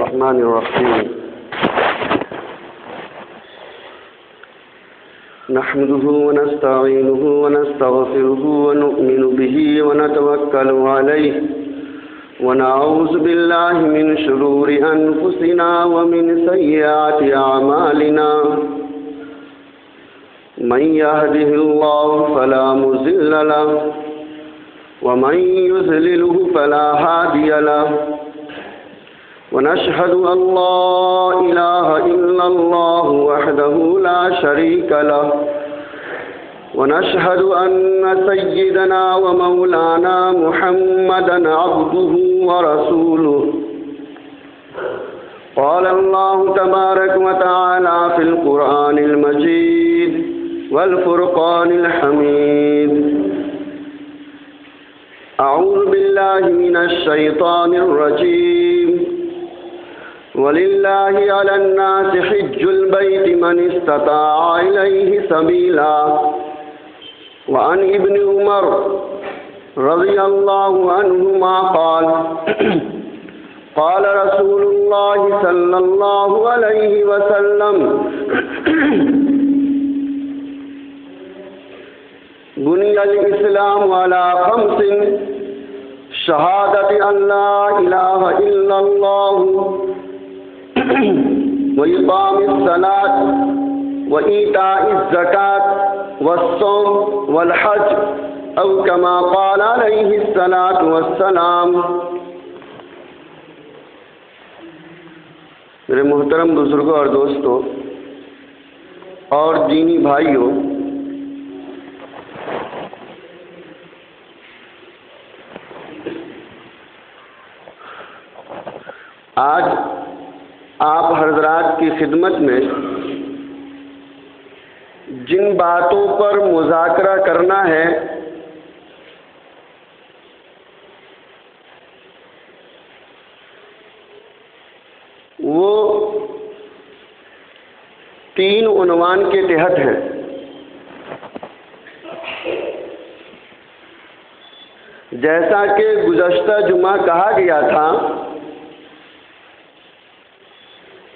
الرحمن الرحيم نحمده ونستعينه ونستغفره ونؤمن به ونتوكل عليه ونعوذ بالله من شرور أنفسنا ومن سيئات أعمالنا من يهده الله فلا مضل له ومن يضلله فلا هادي له ونشهد أن لا إله إلا الله وحده لا شريك له ونشهد أن سيدنا ومولانا محمدا عبده ورسوله قال الله تبارك وتعالى في القرآن المجيد والفرقان الحميد أعوذ بالله من الشيطان الرجيم ولله على الناس حج البيت من استطاع إليه سبيلا وعن ابن عمر رضي الله عنهما قال قال رسول الله صلى الله عليه وسلم بني الإسلام على 5 شهادة أن لا إله إلا الله وإقام الصلاة وإيتاء الزكاة والصوم والحج أو كما قال عليه الصلاة والسلام۔ میرے محترم بزرگوں اور دوستوں اور دینی بھائیوں، آج آپ حضرات کی خدمت میں جن باتوں پر مذاکرہ کرنا ہے وہ 3 عنوان کے تحت ہیں۔ جیسا کہ گزشتہ جمعہ کہا گیا تھا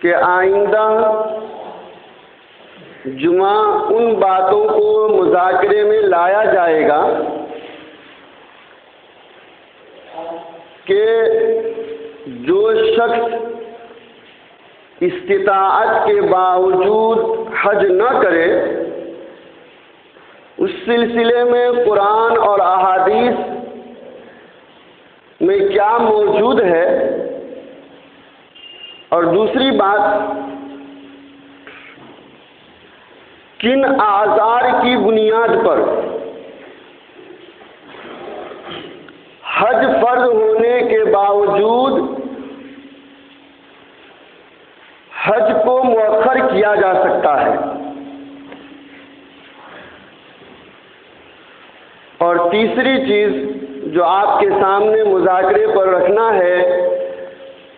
کہ آئندہ جمعہ ان باتوں کو مذاکرے میں لایا جائے گا کہ جو شخص استطاعت کے باوجود حج نہ کرے، اس سلسلے میں قرآن اور احادیث میں کیا موجود ہے، اور دوسری بات کن اعذار کی بنیاد پر حج فرض ہونے کے باوجود حج کو مؤخر کیا جا سکتا ہے، اور تیسری چیز جو آپ کے سامنے مذاکرے پر رکھنا ہے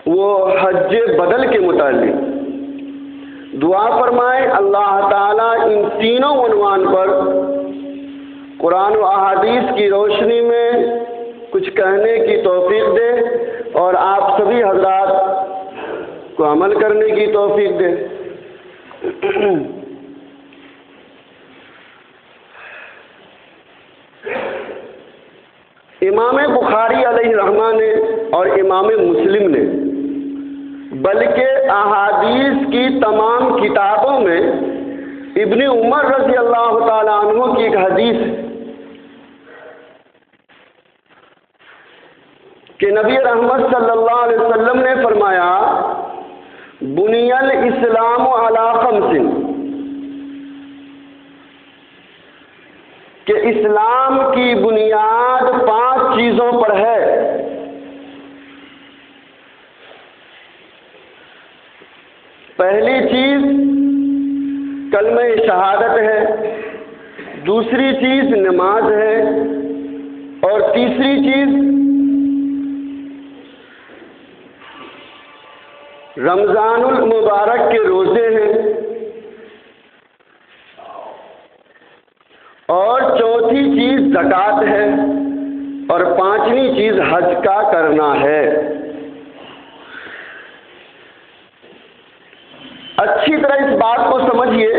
وہ حج بدل کے متعلق۔ دعا فرمائیں اللہ تعالیٰ ان تینوں عنوان پر قرآن و احادیث کی روشنی میں کچھ کہنے کی توفیق دے اور آپ سبھی حضرات کو عمل کرنے کی توفیق دے۔ امام بخاری علیہ رحمہ نے اور امام مسلم نے بلکہ احادیث کی تمام کتابوں میں ابن عمر رضی اللہ تعالی عنہ کی ایک حدیث کہ نبی رحمت صلی اللہ علیہ وسلم نے فرمایا بنی الاسلام علی 5 کہ اسلام کی بنیاد 5 چیزوں پر ہے۔ پہلی چیز کلمہ شہادت ہے، دوسری چیز نماز ہے، اور تیسری چیز رمضان المبارک کے روزے ہیں، اور چوتھی چیز زکوٰۃ ہے، اور 5ویں چیز حج کا کرنا ہے۔ اچھی طرح اس بات کو سمجھیے،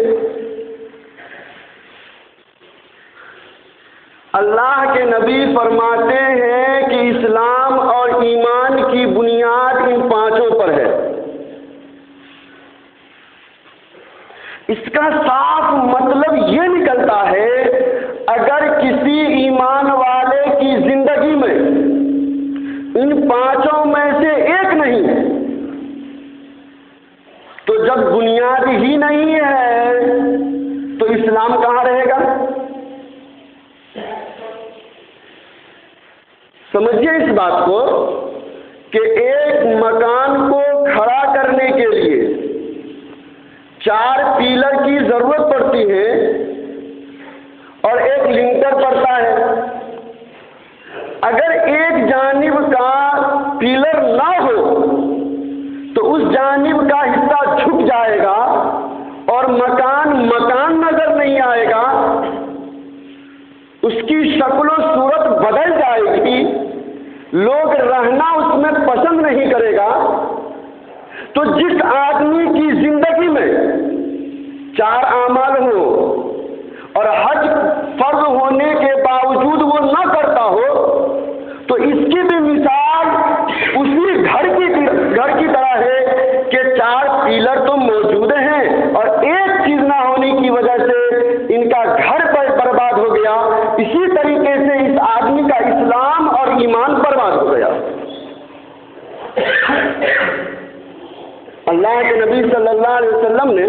اللہ کے نبی فرماتے ہیں کہ اسلام اور ایمان کی بنیاد ان پانچوں پر ہے۔ اس کا صاف مطلب یہ نکلتا ہے، اگر کسی ایمان والے کی زندگی میں ان پانچوں میں سے ایک نہیں تو جب بنیاد ہی نہیں ہے تو اسلام کہاں رہے گا؟ سمجھیے اس بات کو کہ ایک مکان کو کھڑا کرنے کے لیے 4 پیلر کی ضرورت پڑتی ہے اور ایک لنٹر پڑتا ہے۔ اگر ایک جانب کا پیلر نہ ہو تو اس جانب کا حصہ جھک جائے گا اور مکان نظر نہیں آئے گا، اس کی شکل و صورت بدل جائے گی، لوگ رہنا اس میں پسند نہیں کرے گا۔ تو جس آدمی کی زندگی میں 4 اعمال ہو اور حج فرض ہونے کے باوجود وہ نہ کرتا ہو تو اس کی بھی مثال اسی گھر کی طرح ہے کہ 4 پیلر تو موجود ہیں اور ایک چیز نہ ہونے کی وجہ سے ان کا گھر پر برباد ہو گیا۔ اسی طریقے سے اس آدمی کا اسلام اور ایمان برباد ہو گیا۔ اللہ کے نبی صلی اللہ علیہ وسلم نے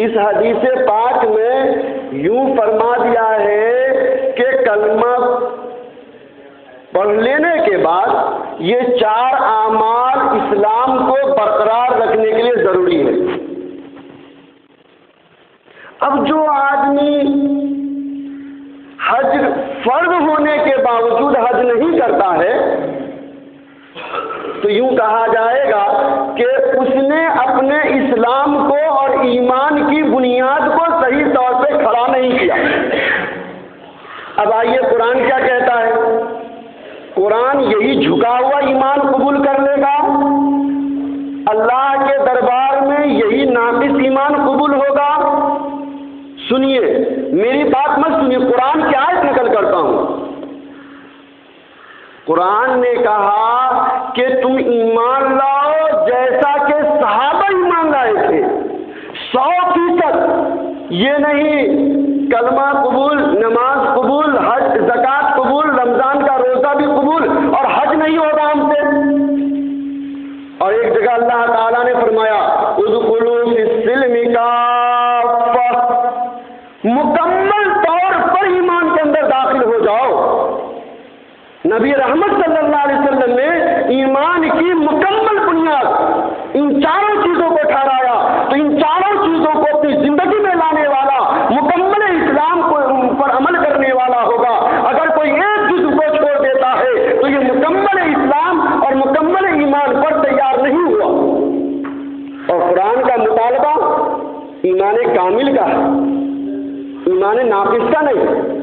اس حدیث پاک میں یوں فرما دیا ہے کہ کلمہ پڑھ لینے کے بعد یہ 4 اعمال اسلام کو برقرار رکھنے کے لیے ضروری ہے۔ اب جو آدمی حج فرض ہونے کے باوجود حج نہیں کرتا ہے تو یوں کہا جائے گا کہ اس نے اپنے اسلام کو اور ایمان کی بنیاد کو صحیح طور پہ کھڑا نہیں کیا۔ اب آئیے قرآن کیا کہتا ہے؟ قرآن یہی جھکا ہوا ایمان قبول کر لے گا؟ اللہ کے دربار میں یہی ناقص ایمان قبول ہوگا؟ سنیے میری بات مت سنیے، قرآن کی آیت نقل کرتا ہوں۔ قرآن نے کہا کہ تم ایمان لاؤ جیسا کہ صحابہ ایمان لائے تھے، 100%۔ یہ نہیں کلمہ قبول، نماز قبول، حج زکوٰۃ قبول، رمضان کا روزہ بھی قبول اور حج نہیں ہوگا ہم سے۔ اور ایک جگہ اللہ تعالیٰ نے فرمایا ادخلوا فی السلم کافہ، مکمل طور پر ایمان کے اندر داخل ہو جاؤ۔ نبی رحمت صلی اللہ علیہ وسلم نے ایمان کی مکمل بنیاد ان 4 چیزوں کو ٹھہرایا، تو ان 4 چیزوں کو اپنی زندگی میں لانے والا، مکمل اسلام پر عمل کرنے والا ہوگا۔ اگر کوئی ایک چیز کو چھوڑ دیتا ہے تو یہ مکمل اسلام اور مکمل ایمان پر تیار نہیں ہوا۔ اور قرآن کا مطالبہ ایمان کامل کا ہے، ایمان ناقص کا نہیں۔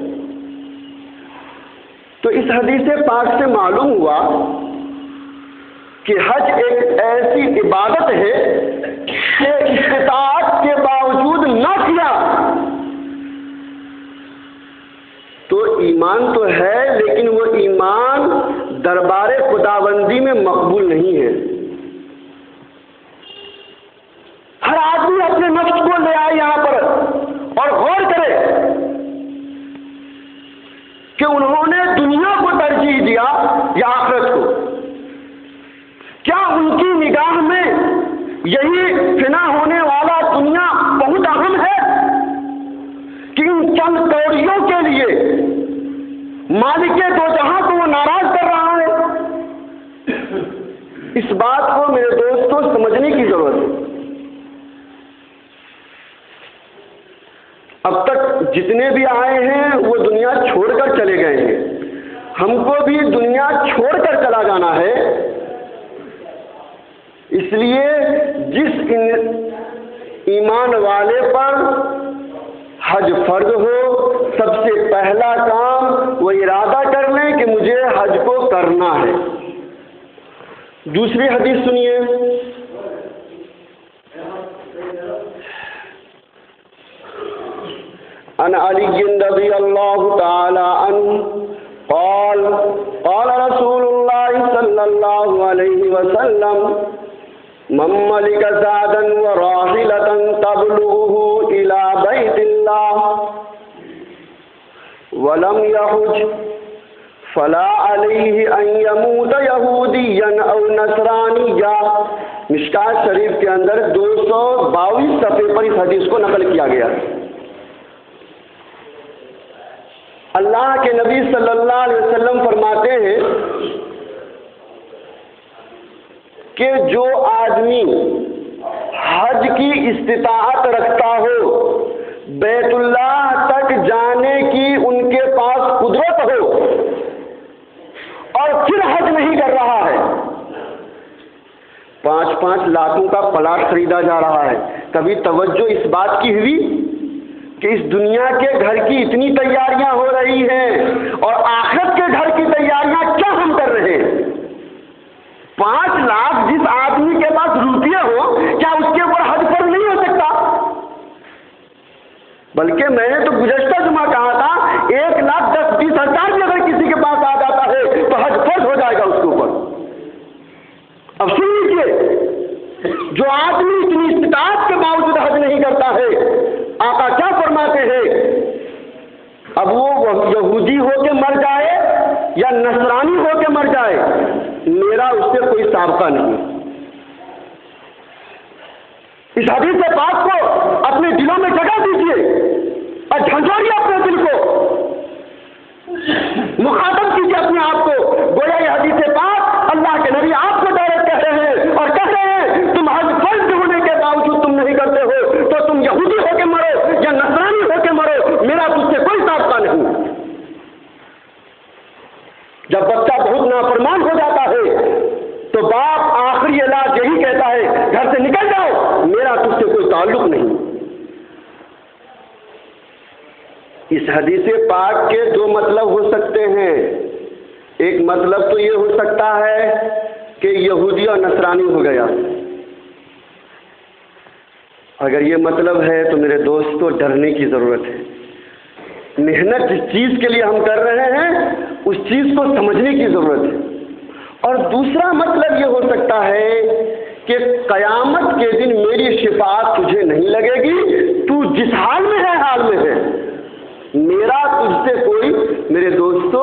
تو اس حدیث پاک سے معلوم ہوا کہ حج ایک ایسی عبادت ہے کہ استطاعت کے باوجود نہ کیا تو ایمان تو ہے، لیکن وہ ایمان دربار خداوندی میں مقبول نہیں ہے۔ ہر آدمی اپنے نفس کو لے آئے یہاں پر اور غور کرے کہ انہوں نے دنیا کو ترجیح دیا یا آخرت کو۔ کیا ان کی نگاہ میں یہی فنا ہونے والا دنیا بہت اہم ہے کہ ان چند کوڑیوں کے لیے مالک دو جہاں کو وہ ناراض کر رہا ہے؟ اس بات کو میرے دوستوں سمجھنے کی ضرورت ہے۔ اب تک جتنے بھی آئے ہیں وہ دنیا چھوڑ کر چلے گئے ہیں، ہم کو بھی دنیا چھوڑ کر چلا جانا ہے۔ اس لیے جس ایمان والے پر حج فرض ہو، سب سے پہلا کام وہ ارادہ کر لیں کہ مجھے حج کو کرنا ہے۔ دوسری حدیث سنیے، عن علی رضی اللہ تعالی عنہ قال قال رسول اللہ صلی اللہ علیہ وسلم من ملک زادا وراحلة تبلغه إلى بيت الله ولم يحج فلا عليه أن يموت يهوديا أو نصرانيا. مشکات شریف کے اندر 222 صفحے پر اس حدیث کو نقل کیا گیا. اللہ کے نبی صلی اللہ علیہ وسلم فرماتے ہیں کہ جو آدمی حج کی استطاعت رکھتا ہو، بیت اللہ تک جانے کی ان کے پاس قدرت ہو اور پھر حج نہیں کر رہا ہے، 5-5 لاکھوں کا پلاٹ خریدا جا رہا ہے. کبھی توجہ اس بات کی ہوئی کہ اس دنیا کے گھر کی اتنی تیاریاں ہو رہی ہیں اور آخرت کے گھر کی تیاریاں کیا ہم کر رہے ہیں؟ 5 لاکھ جس آدمی کے پاس روپیے ہو، کیا اس کے اوپر حج فرض نہیں ہو سکتا؟ بلکہ میں نے تو گزشتہ جمعہ کہا تھا 1,10,20 ہزار بھی اگر کسی کے پاس آ جاتا ہے تو حج فرض ہو جائے گا اس کے اوپر. اب سن لیجیے، جو آدمی اتنی استطاعت کے باوجود حج نہیں کرتا ہے، آقا کیا فرماتے ہیں؟ اب وہ یہودی ہو کے مر جائے یا نصرانی ہو کے مر جائے، میرا اس سے کوئی سابقہ نہیں. اس حدیث پاک کو اپنے دلوں میں جگہ دیجیے اور جھنجھوڑیے اپنے دل کو، مخاطب کیجیے اپنے آپ کو. گویا یہ حدیث پاک اللہ کے نبی آپ کو ڈائریکٹ کہتے ہیں اور کہتے ہیں تم حج فرض ہونے کے باوجود تم نہیں کرتے ہو تو تم یہودی ہو کے مرو یا نصرانی ہو کے مرو، میرا تجھ سے کوئی سابقہ نہیں. جب بچہ بہت نافرمان ہو جاتا ہے تو باپ آخری علاج یہی کہتا ہے گھر سے نکل جاؤ، میرا تجھ سے کوئی تعلق نہیں. اس حدیث پاک کے 2 مطلب ہو سکتے ہیں. ایک مطلب تو یہ ہو سکتا ہے کہ یہودی اور نصرانی ہو گیا. اگر یہ مطلب ہے تو میرے دوستو ڈرنے کی ضرورت ہے. محنت جس چیز کے لیے ہم کر رہے ہیں اس چیز کو سمجھنے کی ضرورت ہے. اور دوسرا مطلب یہ ہو سکتا ہے کہ قیامت کے دن میری شفاعت تجھے نہیں لگے گی، تو جس حال میں ہے حال میں ہے، میرا تجھ سے کوئی. میرے دوستو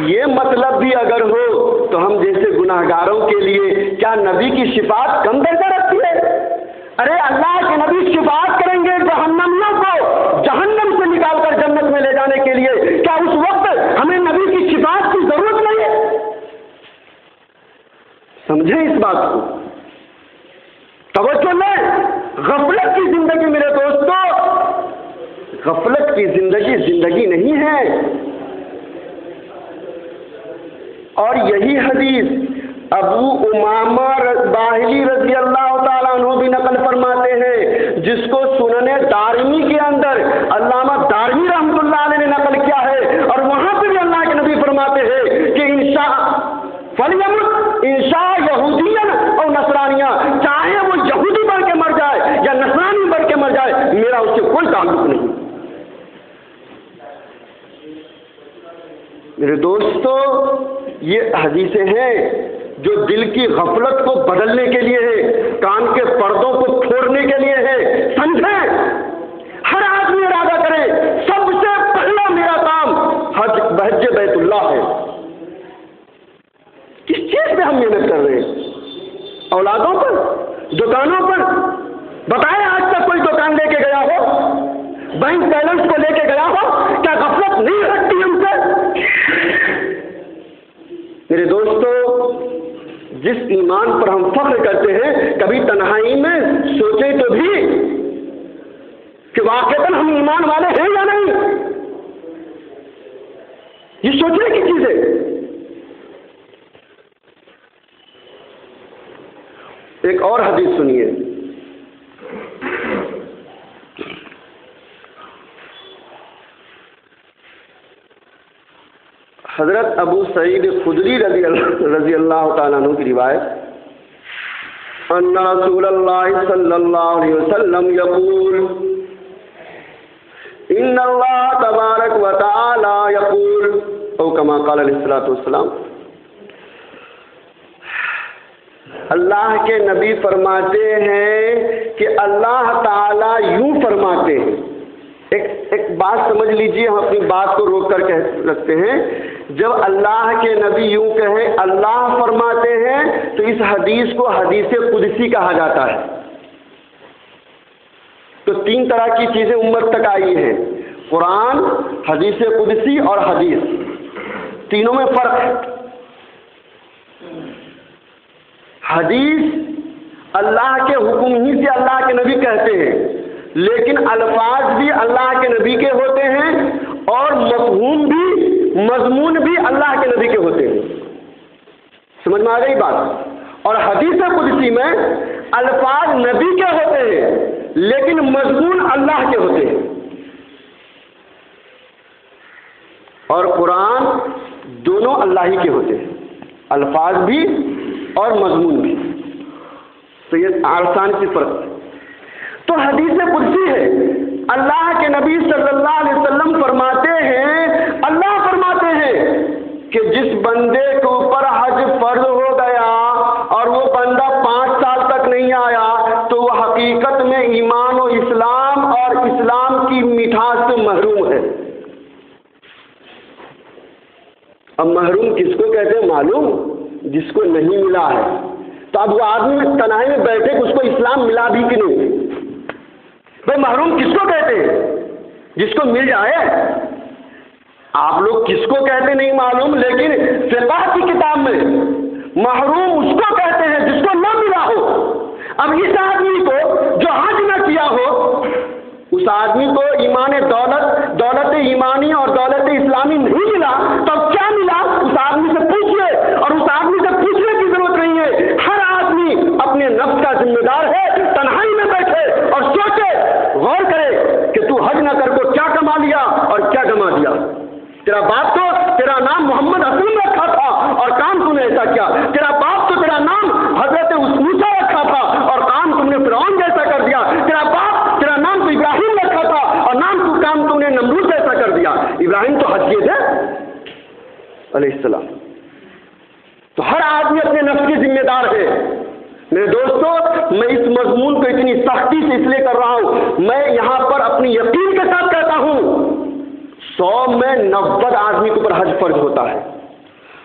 یہ مطلب بھی اگر ہو تو ہم جیسے گناہگاروں کے لیے کیا نبی کی شفاعت کم درجہ رکھتی ہے؟ ارے اللہ کے نبی شفاعت کریں گے جہنمیوں کو جہنم سے نکال کر جنت میں لے جانے کے لیے، کیا اس وقت ہمیں نبی کی شفاعت کی ضرورت نہیں ہے؟ سمجھیں اس بات کو، توجہ لیں. غفلت کی زندگی میرے دوستو، غفلت کی زندگی نہیں ہے. اور یہی حدیث ابو امامہ باہلی رضی اللہ تعالیٰ عنہ بھی نقل فرماتے ہیں، جس کو سنن دارمی کے اندر علامہ دارمی رحمۃ اللہ علیہ نے نقل کیا ہے. اور وہاں پہ بھی اللہ کے نبی فرماتے ہیں کہ انشاء یہودین اور نصرانیہ، چاہے وہ یہودی بن کے مر جائے یا نصرانی بن کے مر جائے، میرا اس سے کوئی تعلق نہیں. میرے دوستو یہ حدیثیں ہیں جو دل کی غفلت کو بدلنے کے لیے ہے، کان کے پردوں کو پھوڑنے کے لیے ہے. سمجھیں، ہر آدمی ارادہ کرے سب سے پہلا میرا کام حج بیت اللہ ہے. کس چیز پہ ہم محنت کر رہے ہیں؟ اولادوں پر، دکانوں پر؟ بتائیں آج تک کوئی دکان لے کے گیا ہو؟ بینک بیلنس کو لے کے گیا ہو؟ کیا غفلت نہیں رکھتی ہم سے؟ میرے دوستو جس ایمان پر ہم فخر کرتے ہیں، کبھی تنہائی میں سوچیں تو بھی کہ واقعتاً ہم ایمان والے ہیں یا نہیں. یہ سوچنے کی چیز ہے. ایک اور حدیث سنیے. حضرت ابو سعید خدری رضی اللہ تعالیٰ عنہ کی روایت، ان رسول اللہ صلی اللہ علیہ وسلم یقول ان اللہ تبارک و تعالی یقول او کما قال علیہ الصلوۃ والسلام، اللہ کے نبی فرماتے ہیں کہ اللہ تعالی یوں فرماتے ہیں. ایک بات سمجھ لیجئے، ہم اپنی بات کو روک کر کہہ سکتے ہیں. جب اللہ کے نبی یوں کہے اللہ فرماتے ہیں تو اس حدیث کو حدیث قدسی کہا جاتا ہے. تو تین طرح کی چیزیں امت تک آئی ہیں، قرآن، حدیث قدسی اور حدیث. تینوں میں فرق ہے. حدیث اللہ کے حکم ہی سے اللہ کے نبی کہتے ہیں، لیکن الفاظ بھی اللہ کے نبی کے ہوتے ہیں اور مفہوم بھی، مضمون بھی اللہ کے نبی کے ہوتے ہیں. سمجھ میں آ گئی بات؟ اور حدیث قدسی میں الفاظ نبی کے ہوتے ہیں لیکن مضمون اللہ کے ہوتے ہیں. اور قرآن دونوں اللہ ہی کے ہوتے ہیں، الفاظ بھی اور مضمون بھی. تو یہ آسان سی فرق ہے. تو حدیث قدسی ہے، اللہ کے نبی صلی اللہ علیہ وسلم فرماتے ہیں، اللہ فرماتے ہیں کہ جس بندے کے اوپر حج فرض ہو گیا اور وہ بندہ 5 سال تک نہیں آیا تو وہ حقیقت میں ایمان و اسلام اور اسلام کی مٹھاس سے محروم ہے. اب محروم کس کو کہتے ہیں معلوم؟ جس کو نہیں ملا ہے. تو اب وہ آدمی تنہائی میں بیٹھے کہ اس کو اسلام ملا بھی کہ نہیں؟ بھائی محروم کس کو کہتے ہیں؟ جس کو مل جائے. آپ لوگ کس کو کہتے نہیں معلوم، لیکن فقہ کی کتاب میں محروم اس کو کہتے ہیں جس کو نہ ملا ہو. اب اس آدمی کو جو حج نہ کیا ہو، اس آدمی کو ایمان دولت ایمانی اور دولت اسلامی نہیں ملا، تو اب کیا ملا؟ اس آدمی سے پوچھئے، اور اس آدمی سے پوچھنے کی ضرورت نہیں ہے. ہر آدمی اپنے نفس کا ذمہ دار ہے. تنہائی میں بیٹھے اور سوچے، غور کرے کہ تو حج نہ کر کو کیا کما لیا اور کیا گما دیا. تیرا باپ تو تیرا نام محمد اسلم رکھا تھا اور کام تم نے ایسا کیا. تیرا باپ تو تیرا نام حضرت موسیٰ رکھا تھا اور کام تم نے فرعون جیسا کر دیا. تیرا باپ تیرا نام تو ابراہیم رکھا تھا اور کام تم نے نمرود جیسا کر دیا. ابراہیم تو حج کیے تھے علیہ السلام. تو ہر آدمی اپنے نفس کی ذمہ دار ہے. میرے دوستو، میں اس مضمون کو اتنی سختی سے اس لیے کر رہا ہوں، میں یہاں پر اپنی یقین کے ساتھ کہتا ہوں 100 میں 90 آدمی کے اوپر حج فرض ہوتا ہے.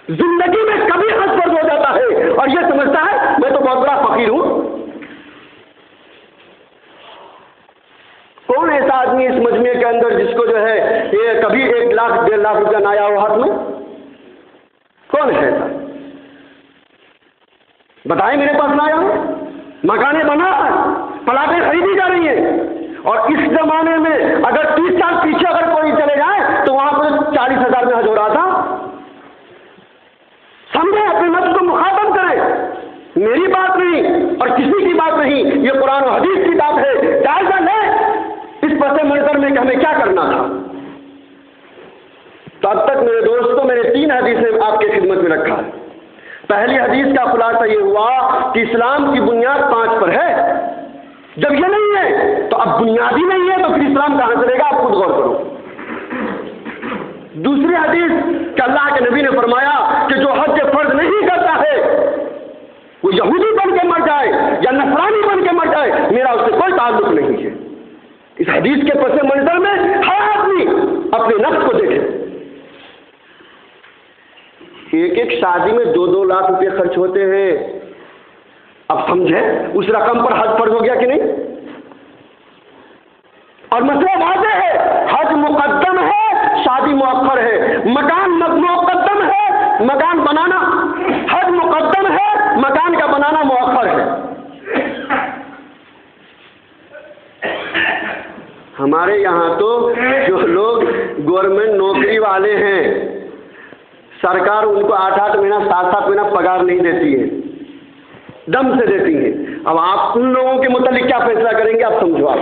زندگی میں کبھی حج فرض ہو جاتا ہے اور یہ سمجھتا ہے میں تو بہت بڑا فقیر ہوں. کون ایسا آدمی اس مجمع کے اندر جس کو جو ہے یہ کبھی 1 لاکھ 1.5 لاکھ روپیہ نہ آیا ہو ہاتھ میں؟ کون ہے ایسا؟ بتائیں. میرے پاس نہ آیا ہو. مکانیں بنا، پلاٹیں خریدی جا رہی ہیں. اور اس زمانے میں اگر 30 سال پیچھے اگر کوئی چلے جائے تو وہاں پر 40,000 میں حج ہو رہا تھا. سمجھے، اپنے نفس کو مخاطب کریں. میری بات نہیں اور کسی کی بات نہیں، یہ قرآن و حدیث کی بات ہے. جائزہ لیں اس پس منظر میں کہ ہمیں کیا کرنا تھا. تو اب تک میرے دوستوں میں نے 3 حدیثیں آپ کی خدمت میں رکھا ہے. پہلی حدیث کا خلاصہ یہ ہوا کہ اسلام کی بنیاد 5 پر ہے. جب یہ نہیں ہے تو اب بنیاد ہی نہیں ہے تو پھر اسلام کہاں چلے گا؟ آپ خود غور کرو. دوسری حدیث کہ اللہ کے نبی نے فرمایا کہ جو حج فرض نہیں کرتا ہے وہ یہودی بن کے مر جائے یا نصرانی بن کے مر جائے، میرا اس سے کوئی تعلق نہیں ہے. اس حدیث کے پس منظر میں ہر آدمی اپنے نفس کو دیکھے. ایک شادی میں 2-2 لاکھ روپے خرچ ہوتے ہیں. اب سمجھے اس رقم پر حج فرض ہو گیا کہ نہیں؟ اور مسئلہ واضح ہے، حج مقدم ہے، شادی مؤخر ہے. مکان مقدم ہے، مکان بنانا، حج مقدم ہے، مکان کا بنانا مؤخر ہے. ہمارے یہاں تو جو لوگ گورنمنٹ نوکری والے ہیں، سرکار ان کو 8-8 مہینہ 7-7 مہینہ پگار نہیں دیتی ہے، دم سے دیتی ہے. اب آپ ان لوگوں کے متعلق کیا فیصلہ کریں گے؟ آپ سمجھو. آپ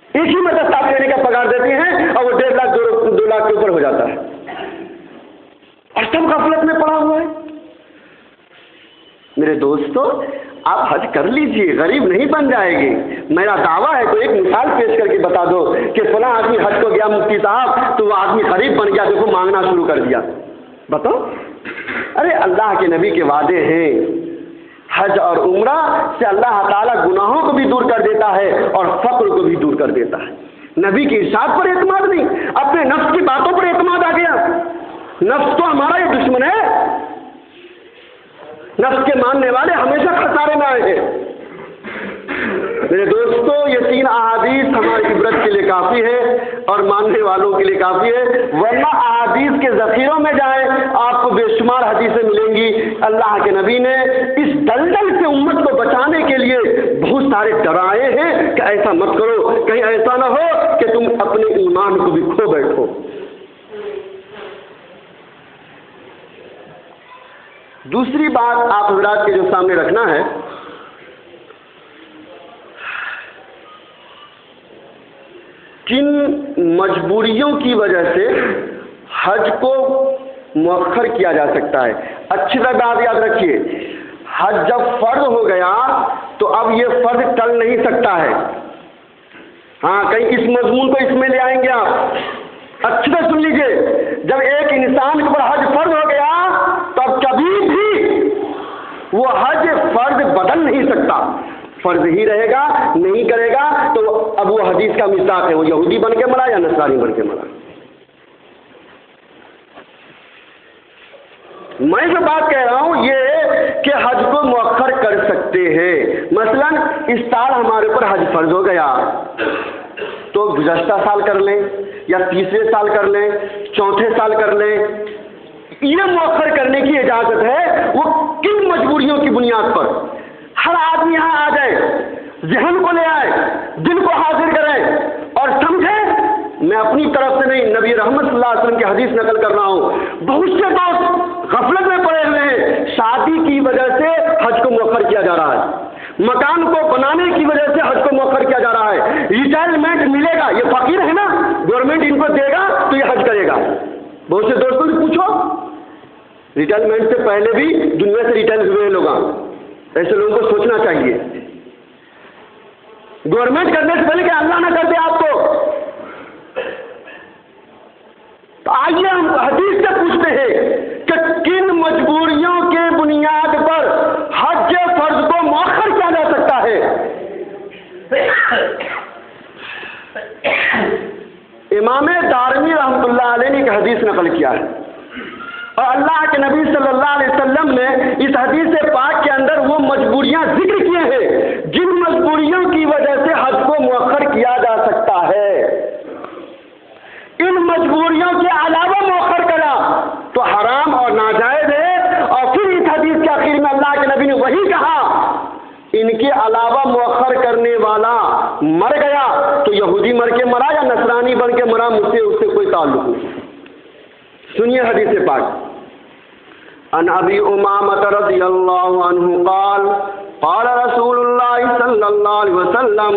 ایک ہی مدد آپ دینے کا پگار دیتی ہیں اور وہ 1.5 لاکھ 2 لاکھ کے اوپر ہو جاتا ہے اور سب غفلت میں پڑا ہوا ہے. میرے دوستو، آپ حج کر لیجئے، غریب نہیں بن جائے گی۔ میرا دعویٰ ہے تو ایک مثال پیش کر کے بتا دو کہ فلاں آدمی حج کو گیا مفتی صاحب تو وہ آدمی غریب بن گیا، دیکھو مانگنا شروع کر دیا، بتاؤ۔ ارے اللہ کے نبی کے وعدے ہیں، حج اور عمرہ سے اللہ تعالیٰ گناہوں کو بھی دور کر دیتا ہے اور فقر کو بھی دور کر دیتا ہے۔ نبی کی ارشاد پر اعتماد نہیں، اپنے نفس کی باتوں پر اعتماد آ گیا۔ نفس تو ہمارا یہ دشمن ہے، نفس کے ماننے والے ہمیشہ خسارے میں آئے ہیں۔ میرے دوستو، یہ 3 احادیث ہماری عبرت کے لیے کافی ہے اور ماننے والوں کے لیے کافی ہے، ورنہ احادیث کے ذخیروں میں جائیں آپ کو بے شمار حدیثیں ملیں گی۔ اللہ کے نبی نے اس دلدل سے امت کو بچانے کے لیے بہت سارے ڈرائے ہیں کہ ایسا مت کرو، کہیں ایسا نہ ہو کہ تم اپنے ایمان کو بھی کھو بیٹھو۔ دوسری بات آپ حضرات کے جو سامنے رکھنا ہے، کن مجبوریوں کی وجہ سے حج کو مؤخر کیا جا سکتا ہے۔ اچھی طرح بات یاد رکھیے، حج جب فرض ہو گیا تو اب یہ فرض ٹل نہیں سکتا ہے۔ ہاں، کہیں اس مضمون کو اس میں لے آئیں گے آپ، اچھی طرح سن لیجئے، جب ایک انسان کے اوپر حج فرض ہو گیا تو اب کبھی بھی وہ حج فرض بدل نہیں سکتا، فرض ہی رہے گا، نہیں کرے گا تو اب وہ حدیث کا مصداق ہے، وہ یہودی بن کے مرا یا نصرانی بن کے مرا۔ میں جو بات کہہ رہا ہوں یہ کہ حج کو مؤخر کر سکتے ہیں۔ مثلا اس سال ہمارے اوپر حج فرض ہو گیا تو گزشتہ سال کر لیں یا تیسرے سال کر لیں، چوتھے سال کر لیں، یہ مؤخر کرنے کی اجازت ہے۔ وہ کن مجبوریوں کی بنیاد پر؟ ہر آدمی یہاں آ جائے، ذہن کو لے آئے، دل کو حاضر کرے اور سمجھے، میں اپنی طرف سے نہیں، نبی رحمت صلی اللہ علیہ وسلم کی حدیث نقل کر رہا ہوں۔ بہت سے دوست غفلت میں پڑے ہوئے ہیں، شادی کی وجہ سے حج کو مؤخر کیا جا رہا ہے، مکان کو بنانے کی وجہ سے حج کو مؤخر کیا جا رہا ہے، ریٹائرمنٹ ملے گا، یہ فقیر ہے نا، گورنمنٹ ان کو دے گا تو یہ حج کرے گا۔ بہت سے دوستوں سے پوچھو، ریٹائرمنٹ سے پہلے بھی دنیا سے ریٹائر ہوئے لوگ، ایسے لوگوں کو سوچنا چاہیے، گورنمنٹ کرنے سے پہلے کہ اللہ نہ کر دے آپ کو۔ تو آئیے ہم حدیث سے پوچھتے ہیں کہ کن مجبوریوں کے بنیاد پر حج فرض کو مؤخر کیا جا سکتا ہے۔ امام دارمی رحمۃ اللہ علیہ نے ایک حدیث نقل کیا ہے اور اللہ کے نبی صلی اللہ علیہ وسلم نے اس حدیث پاک کے اندر وہ مجبوریاں ذکر کیے ہیں جن مجبوریوں کی وجہ سے حج کو مؤخر کیا جا سکتا ہے۔ ان مجبوریوں کے علاوہ مؤخر کرنا تو حرام اور ناجائز ہے، اور پھر اس حدیث کے آخر میں اللہ کے نبی نے وہی کہا، ان کے علاوہ مؤخر کرنے والا مر گیا تو یہودی مر کے مرا یا نصرانی بن کے مرا، مجھ سے اس سے کوئی تعلق نہیں۔ سنیے حدیث پاک، عن ابی امامۃ رضی اللہ عنہ قال قال رسول اللہ صلی اللہ علیہ وسلم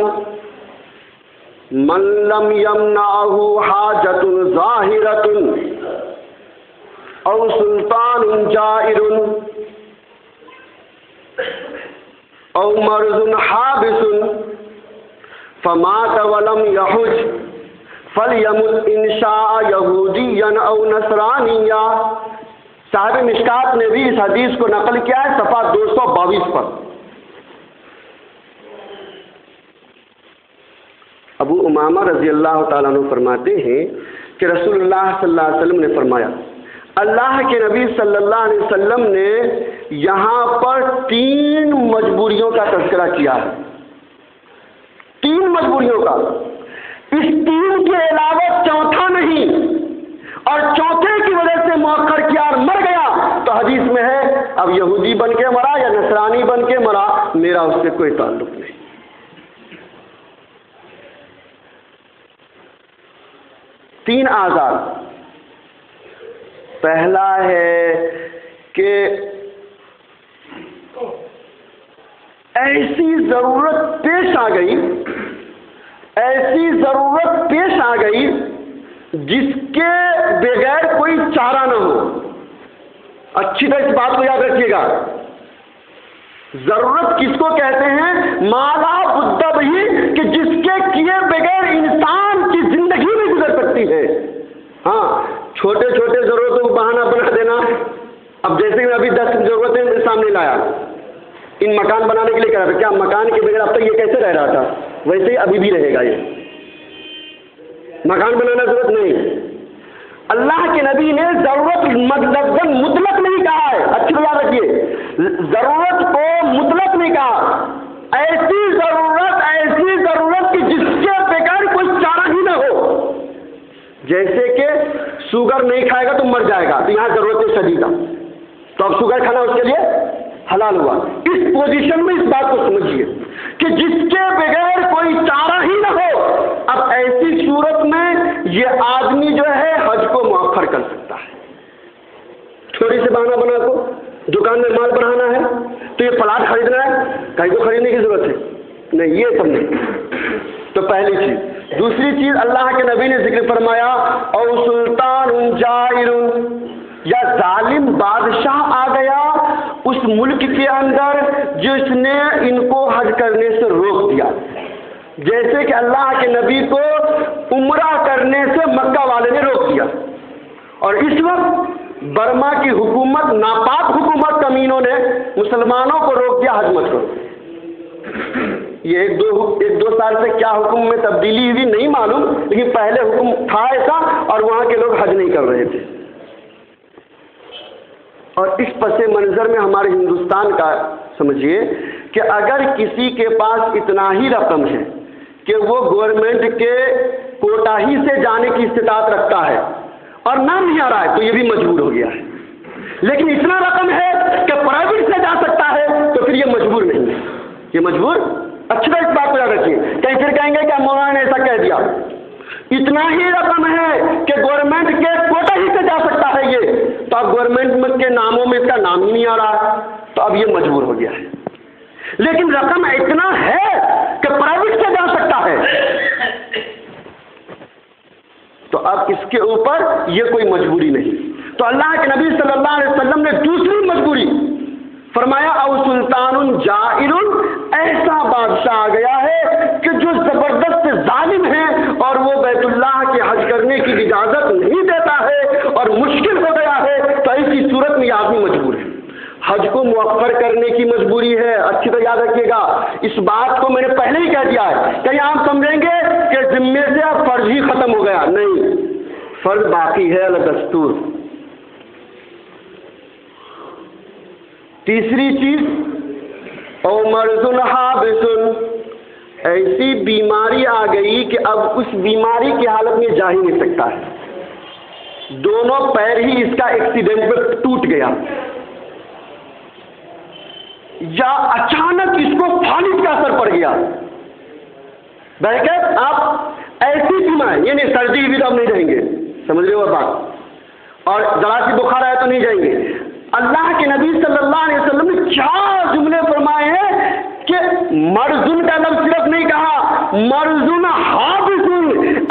من لم یمنعہ حاجۃ ظاہرۃ او سلطان جائر او مرض حابس فمات ولم یحج فلیمت ان شاء یہودیا او نصرانیا۔ صاحب مشکات نے بھی اس حدیث کو نقل کیا ہے صفحہ 222 پر۔ ابو امامہ رضی اللہ تعالیٰ عنہ فرماتے ہیں کہ رسول اللہ صلی اللہ علیہ وسلم نے فرمایا، اللہ کے نبی صلی اللہ علیہ وسلم نے یہاں پر 3 مجبوریوں کا تذکرہ کیا ہے، 3 مجبوریوں کا، اس 3 کے علاوہ چوتھا نہیں، اور چوتھے کی وجہ سے مؤخر کیا اور مر گیا تو حدیث میں ہے اب یہودی بن کے مرا یا نصرانی بن کے مرا، میرا اس سے کوئی تعلق نہیں۔ 3 آزار، پہلا ہے کہ ایسی ضرورت پیش آ گئی، ایسی ضرورت پیش آ گئی جس کے بغیر کوئی چارہ نہ ہو۔ اچھی طرح اس بات کو یاد رکھیے گا، ضرورت کس کو کہتے ہیں؟ مالا بدہ بہی، کہ جس کے کیے بغیر انسان کی زندگی نہیں گزر سکتی ہے۔ ہاں، چھوٹے چھوٹے ضرورتوں کو بہانہ بنا دینا۔ اب جیسے کہ ابھی 10 ضرورتیں سامنے لایا، ان مکان بنانے کے لیے کہہ رہا تھا، کیا مکان کے بغیر اب تک یہ کیسے رہ رہا تھا؟ ویسے ہی ابھی بھی رہے گا۔ یہ مکان بنانا ضرورت نہیں۔ اللہ کے نبی نے ضرورت مطلق نہیں کہا ہے، اچھی یاد رکھیے، ضرورت کو مطلق نہیں کہا، ایسی ضرورت کہ جس کے بغیر کوئی چارہ ہی نہ ہو۔ جیسے کہ شوگر نہیں کھائے گا تو مر جائے گا، تو یہاں ضرورت شدید، تو اب شوگر کھانا اس کے لیے حلال ہوا۔ اس پوزیشن میں اس بات کو سمجھیے کہ جس کے بغیر کوئی چارہ ہی نہ ہو، اب ایسی صورت میں یہ آدمی جو ہے حج کو مؤخر کر سکتا ہے۔ تھوڑی سے بہانہ بنا کو دکان میں مال بڑھانا ہے، تو یہ پلاٹ خریدنا ہے، کہیں کو خریدنے کی ضرورت ہے نہیں، یہ سب نہیں۔ تو پہلی چیز۔ دوسری چیز، اللہ کے نبی نے ذکر فرمایا او سلطان جائر، یا ظالم بادشاہ آ گیا اس ملک کے اندر جس نے ان کو حج کرنے سے روک دیا۔ جیسے کہ اللہ کے نبی کو عمرہ کرنے سے مکہ والے نے روک دیا، اور اس وقت برما کی حکومت، ناپاک حکومت کمینوں نے مسلمانوں کو روک دیا، حج مت کرو۔ یہ ایک دو سال سے کیا حکم میں تبدیلی ہوئی نہیں معلوم، لیکن پہلے حکم تھا ایسا، اور وہاں کے لوگ حج نہیں کر رہے تھے۔ اور اس پس منظر میں ہمارے ہندوستان کا سمجھیے کہ اگر کسی کے پاس اتنا ہی رقم ہے کہ وہ گورنمنٹ کے کوٹا ہی سے جانے کی استطاعت رکھتا ہے اور نام نہیں آ رہا ہے، تو یہ بھی مجبور ہو گیا ہے۔ لیکن اتنا رقم ہے کہ پرائیویٹ سے جا سکتا ہے، تو پھر یہ مجبور نہیں ہے، یہ مجبور۔ اچھی طرح اس بات کو یاد رکھیے، کہیں پھر کہیں گے کہ مولانا نے ایسا کہہ دیا۔ اتنا ہی رقم ہے کہ گورنمنٹ کے کوٹا ہی سے جا سکتا ہے یہ، تو اب گورنمنٹ کے ناموں میں اس کا نام ہی نہیں آ رہا، تو اب یہ مجبور ہو گیا ہے۔ لیکن رقم اتنا ہے کہ پرائیویٹ سے جا سکتا ہے، تو اب اس کے اوپر یہ کوئی مجبوری نہیں۔ تو اللہ کے نبی صلی اللہ علیہ وسلم نے دوسری مجبوری فرمایا او سلطان جائر، ایسا بادشاہ آ گیا ہے کہ جو زبردست ظالم ہے اور وہ بیت اللہ کے حج کرنے کی اجازت نہیں دیتا ہے اور مشکل ہو گیا ہے، تو ایسی صورت میں یہ آدمی مجبور ہے۔ حج کو مؤخر کرنے کی مجبوری ہے، اچھی طرح یاد رکھیے گا۔ اس بات کو میں نے پہلے ہی کہہ دیا ہے، کہیں آپ سمجھیں گے کہ ذمے سے اب فرض ہی ختم ہو گیا، نہیں، فرض باقی ہے الدستور۔ تیسری چیز، او مرض حابس، ایسی بیماری آ گئی کہ اب اس بیماری کی حالت میں جا ہی نہیں سکتا ہے، دونوں پیر ہی اس کا ایکسیڈنٹ میں ٹوٹ گیا، یا اچانک اس کو فالج کا اثر پڑ گیا۔ بہرکیف آپ ایسی بیماری، یہ نہیں سردی بھی تو آپ نہیں رہیں گے، سمجھ رہے ہو بات، اور ذرا سی بخار آیا تو نہیں جائیں گے۔ اللہ کے نبی صلی اللہ علیہ وسلم نے کیا جملے فرمائے ہیں کہ مرضن کا لفظ صرف نہیں کہا، مرضن حابس،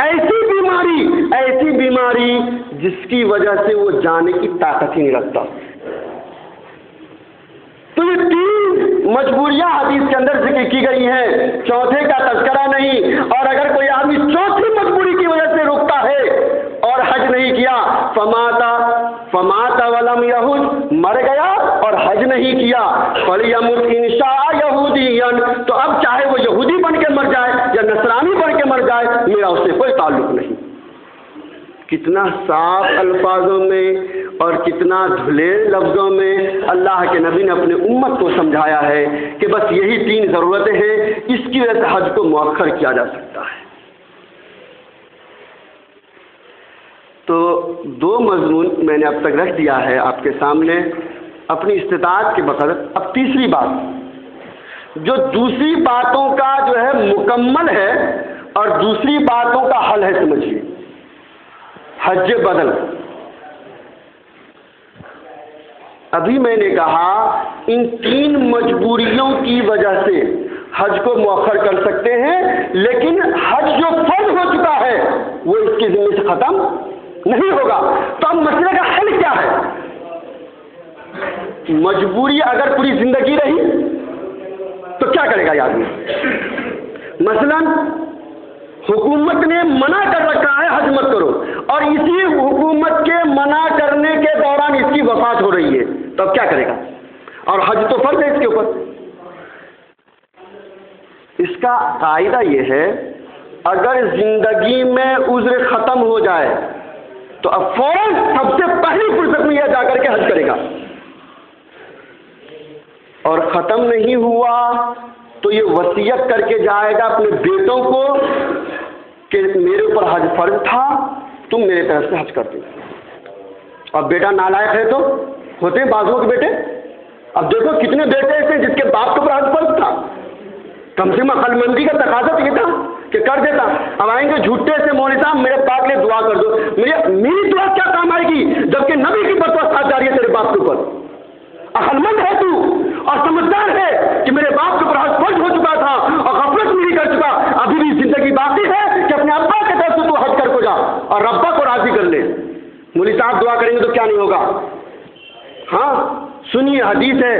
ایسی بیماری جس کی وجہ سے وہ جانے کی طاقت ہی نہیں رکھتا۔ تو یہ تین مجبوریاں حدیث کے اندر ذکر کی گئی ہیں، چوتھے کا تذکرہ نہیں۔ اور اگر کوئی آدمی چوتھی مجبوری کی وجہ سے رکتا ہے اور حج نہیں کیا، فماتا ولم یحج، مر گیا اور حج نہیں کیا، فلیمت ان شاء یہودیا، تو اب چاہے وہ یہودی بن کے مر جائے یا نصرانی بن کے مر جائے، میرا اس سے کوئی تعلق نہیں۔ کتنا صاف الفاظوں میں اور کتنا دھلے لفظوں میں اللہ کے نبی نے اپنے امت کو سمجھایا ہے کہ بس یہی تین ضرورتیں ہیں، اس کی وجہ سے حج کو مؤخر کیا جا سکتا ہے۔ تو دو مضمون میں نے اب تک رکھ دیا ہے آپ کے سامنے اپنی استطاعت کے بقدر۔ اب تیسری بات، جو دوسری باتوں کا جو ہے مکمل ہے اور دوسری باتوں کا حل ہے، سمجھیے، حج بدل۔ ابھی میں نے کہا ان تین مجبوریوں کی وجہ سے حج کو مؤخر کر سکتے ہیں، لیکن حج جو فرض ہو چکا ہے وہ اس کے ذمہ سے ختم نہیں ہوگا۔ تو اب مسئلے کا حل کیا ہے؟ مجبوری اگر پوری زندگی رہی تو کیا کرے گا یہ آدمی؟ مثلاً حکومت نے منع کر رکھا ہے حج مت کرو، اور اسی حکومت کے منع کرنے کے دوران اس کی وفات ہو رہی ہے، تو اب کیا کرے گا؟ اور حج تو فرض ہے اس کے اوپر۔ اس کا قاعدہ یہ ہے، اگر زندگی میں عذر ختم ہو جائے تو اب فوراً سب سے پہلی فرصت میں یہ جا کر کے حج کرے گا، اور ختم نہیں ہوا تو یہ وصیت کر کے جائے گا اپنے بیٹوں کو کہ میرے اوپر حج فرض تھا، تم میرے طرف سے حج کر دو۔ اب بیٹا نالائق ہے تو ہوتے ہیں بعضوں کے بیٹے، اب دیکھو کتنے بیٹے ایسے جس کے باپ کے اوپر حج فرض تھا، کم سے کم عقل مندی کا تقاضا تو یہ تھا کہ کر دیتا۔ اب آئیں گے جھوٹے سے مولوی صاحب میرے باپ کے لیے دعا کر دو، میری دعا کیا کام آئے گی جبکہ نبی کی فتویٰ ساتھ جا رہی ہے تیرے باپ کے اوپر۔ عقل مند ہے تو اور سمجھدار ہے کہ میرے باپ کے اوپر حج فرض ہو چکا تھا اور غفلت نہیں کر چکا، ابھی بھی زندگی باقی ہے کہ اپنے ابا کے طرف سے تو حج کر کو جا اور ربا کو راضی کر لے۔ مولوی صاحب دعا کریں گے تو کیا نہیں ہوگا؟ ہاں سنیے، حدیث ہے،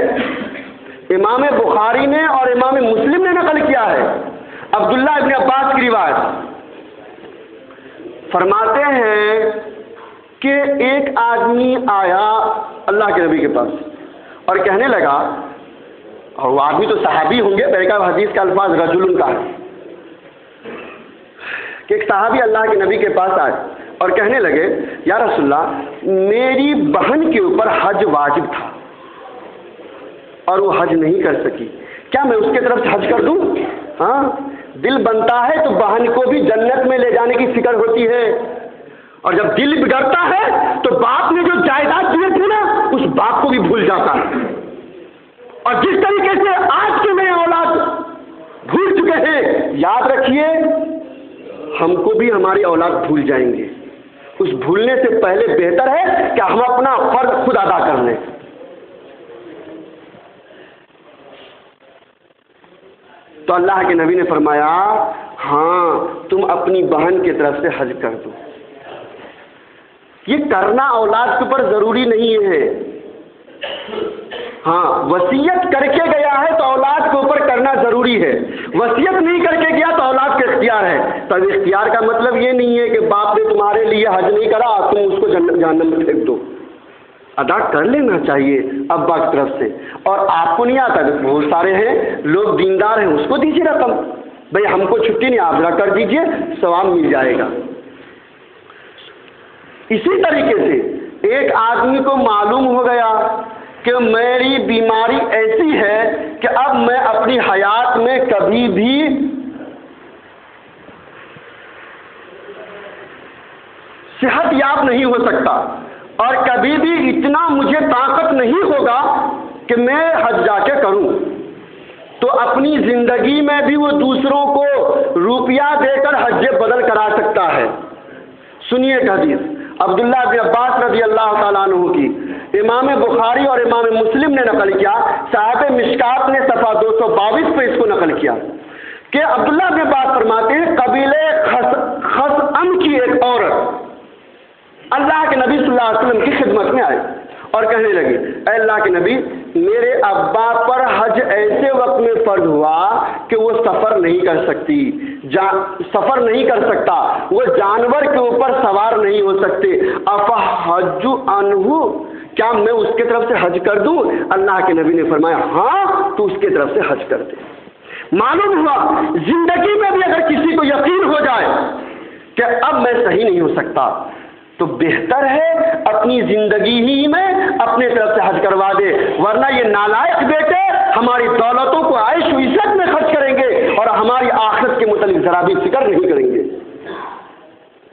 امام بخاری نے اور امام مسلم نے نقل کیا ہے، عبداللہ ابن عباس کی روایت، فرماتے ہیں کہ ایک آدمی آیا اللہ کے نبی کے پاس اور کہنے لگا، اور وہ آدمی تو صحابی ہوں گے، بہرکیف حدیث کا الفاظ رجل کا ہے، کہ ایک صحابی اللہ کے نبی کے پاس آئے اور کہنے لگے یا رسول اللہ میری بہن کے اوپر حج واجب تھا اور وہ حج نہیں کر سکی، کیا میں اس کے طرف سے حج کر دوں؟ ہاں دل بنتا ہے تو بہن کو بھی جنت میں لے جانے کی فکر ہوتی ہے، اور جب دل بگڑتا ہے تو باپ نے جو جائیداد دیے تھے نا اس باپ کو بھی بھول جاتا ہے، اور جس طریقے سے آج کے نئے اولاد بھول چکے ہیں، یاد رکھیے ہم کو بھی ہماری اولاد بھول جائیں گے، اس بھولنے سے پہلے بہتر ہے کہ ہم اپنا فرض خود ادا کر لیں۔ تو اللہ کے نبی نے فرمایا ہاں تم اپنی بہن کی طرف سے حج کر دو۔ یہ کرنا اولاد کے اوپر ضروری نہیں ہے، ہاں وصیت کر کے گیا ہے تو اولاد کے اوپر کرنا ضروری ہے، وصیت نہیں کر کے گیا تو اولاد کا اختیار ہے۔ تو اختیار کا مطلب یہ نہیں ہے کہ باپ نے تمہارے لیے حج نہیں کرا تم اس کو جہنم میں پھینک دو، ادا کر لینا چاہیے ابا کی طرف سے، اور آپ کو نہیں آتا، بہت سارے ہیں لوگ دیندار ہیں اس کو دیجیے رقم، بھائی ہم کو چھٹی نہیں آپ ذرا کر دیجیے ثواب مل جائے گا۔ اسی طریقے سے ایک آدمی کو معلوم ہو گیا کہ میری بیماری ایسی ہے کہ اب میں اپنی حیات میں کبھی بھی صحت یاب نہیں ہو سکتا، اور کبھی بھی اتنا مجھے طاقت نہیں ہوگا کہ میں حج جا کے کروں، تو اپنی زندگی میں بھی وہ دوسروں کو روپیہ دے کر حج بدل کرا سکتا ہے۔ سنیے ایک حدیث عبداللہ بن عباس رضی اللہ تعالیٰ عنہ کی، امام بخاری اور امام مسلم نے نقل کیا، صاحب مشکات نے صفحہ 222 پہ اس کو نقل کیا کہ عبداللہ بن عباس فرماتے ہیں قبیلے خثعم کی ایک عورت اللہ کے نبی صلی اللہ علیہ وسلم کی خدمت میں آئی اور کہنے لگی اے اللہ کے نبی میرے ابا پر حج ایسے وقت میں فرض ہوا کہ وہ سفر نہیں کر سکتی، سفر نہیں کر سکتا، وہ جانور کے اوپر سوار نہیں ہو سکتے، افحج عنہ کیا میں اس کے طرف سے حج کر دوں؟ اللہ کے نبی نے فرمایا ہاں تو اس کے طرف سے حج کر دے۔ معلوم ہوا زندگی میں بھی اگر کسی کو یقین ہو جائے کہ اب میں صحیح نہیں ہو سکتا تو بہتر ہے اپنی زندگی ہی میں اپنے طرف سے حج کروا دے، ورنہ یہ نالائق بیٹے ہماری دولتوں کو عیش و عزت میں خرچ کریں گے اور ہماری آخرت کے متعلق ذرا بھی فکر نہیں کریں گے۔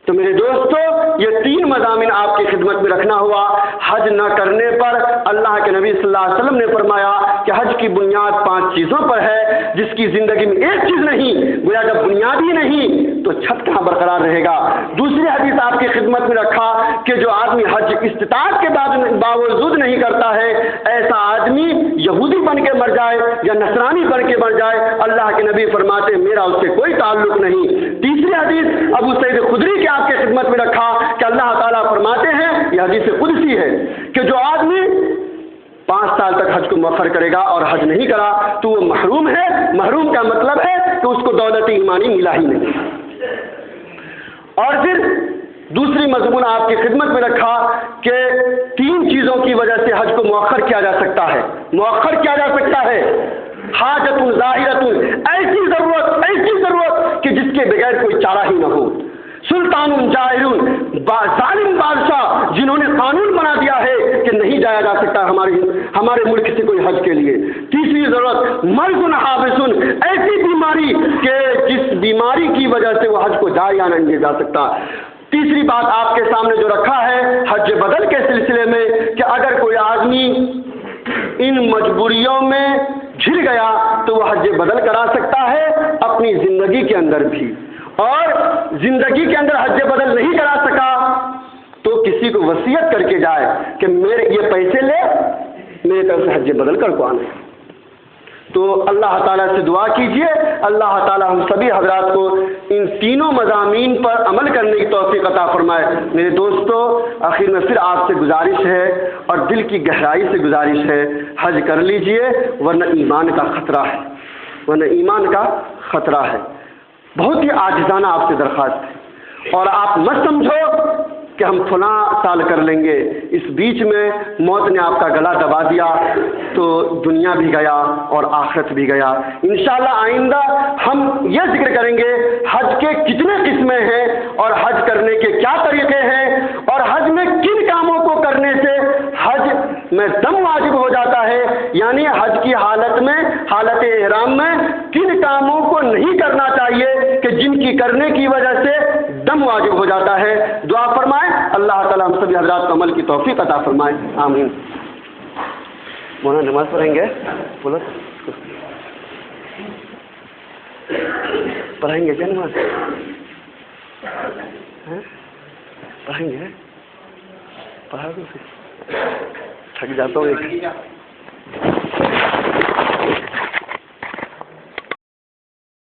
تو میرے دوستو یہ 3 مضامین آپ کی خدمت میں رکھنا ہوا۔ حج نہ کرنے پر اللہ کے نبی صلی اللہ علیہ وسلم نے فرمایا کہ حج کی بنیاد 5 چیزوں پر ہے، جس کی زندگی میں ایک چیز نہیں، گویا جب بنیاد ہی نہیں تو چھت کہاں برقرار رہے گا۔ دوسری حدیث آپ کی خدمت میں رکھا کہ جو آدمی حج استطاعت کے باوجود نہیں کرتا ہے، ایسا آدمی یہودی بن کے مر جائے یا نصرانی بن کے مر جائے، اللہ کے نبی فرماتے میرا اس سے کوئی تعلق نہیں۔ تیسری حدیث ابو سعید خدری کے آپ کے خدمت میں رکھا کہ اللہ تعالیٰ فرماتے ہیں، یہ حدیث قدسی ہے، کہ جو آدمی 5 سال تک حج کو مؤخر کرے گا اور حج نہیں کرا تو وہ محروم ہے. محروم کا مطلب ہے کہ اس کو دولت ایمانی ملا ہی نہیں. اور پھر دوسری مضمون آپ کی خدمت میں رکھا کہ 3 چیزوں کی وجہ سے حج کو مؤخر کیا جا سکتا ہے. مؤخر کیا جا سکتا ہے؟ حاجت ظاہرۃ، ایسی ضرورت کہ جس کے بغیر کوئی چارہ ہی نہ ہو. سلطان جائر، ظالم بادشاہ جنہوں نے قانون بنا دیا ہے کہ نہیں جایا جا سکتا ہمارے ملک سے کوئی حج کے لیے. تیسری ضرورت مرض حابس، ایسی بیماری کہ جس بیماری کی وجہ سے وہ حج کو جایا نہیں کیا جا سکتا. تیسری بات آپ کے سامنے جو رکھا ہے حج بدل کے سلسلے میں کہ اگر کوئی آدمی ان مجبوریوں میں گھر گیا تو وہ حج بدل کرا سکتا ہے اپنی زندگی کے اندر بھی. اور زندگی کے اندر حج بدل نہیں کرا سکا تو کسی کو وصیت کر کے جائے کہ میرے یہ پیسے لے، میرے طرف سے حج بدل کر کو آنا. تو اللہ تعالیٰ سے دعا کیجئے اللہ تعالیٰ ہم سبھی حضرات کو ان تینوں مضامین پر عمل کرنے کی توفیق عطا فرمائے. میرے دوستو، آخر میں پھر آپ سے گزارش ہے اور دل کی گہرائی سے گزارش ہے، حج کر لیجئے ورنہ ایمان کا خطرہ ہے. بہت ہی عاجزانہ آپ سے درخواست ہے. اور آپ مت سمجھو کہ ہم فلاں سال کر لیں گے، اس بیچ میں موت نے آپ کا گلا دبا دیا تو دنیا بھی گیا اور آخرت بھی گیا. انشاءاللہ آئندہ ہم یہ ذکر کریں گے حج کے کتنے قسمیں ہیں اور حج کرنے کے کیا طریقے ہیں اور حج میں کن کاموں کو کرنے سے حج میں دم واجب ہو جاتا ہے، یعنی حج کی حالت احرام میں کن کاموں کو نہیں کرنا چاہیے کہ جن کی کرنے کی وجہ سے دم واجب ہو جاتا ہے. دعا فرمائیں اللہ تعالیٰ ہم سبھی حضرات کو عمل کی توفیق عطا فرمائے. آمین. مولانا نماز پڑھیں گے؟ بولو پڑھیں گے کیا نماز؟ پڑھیں گے؟ پڑھا دو، تھک جاتا ہوں.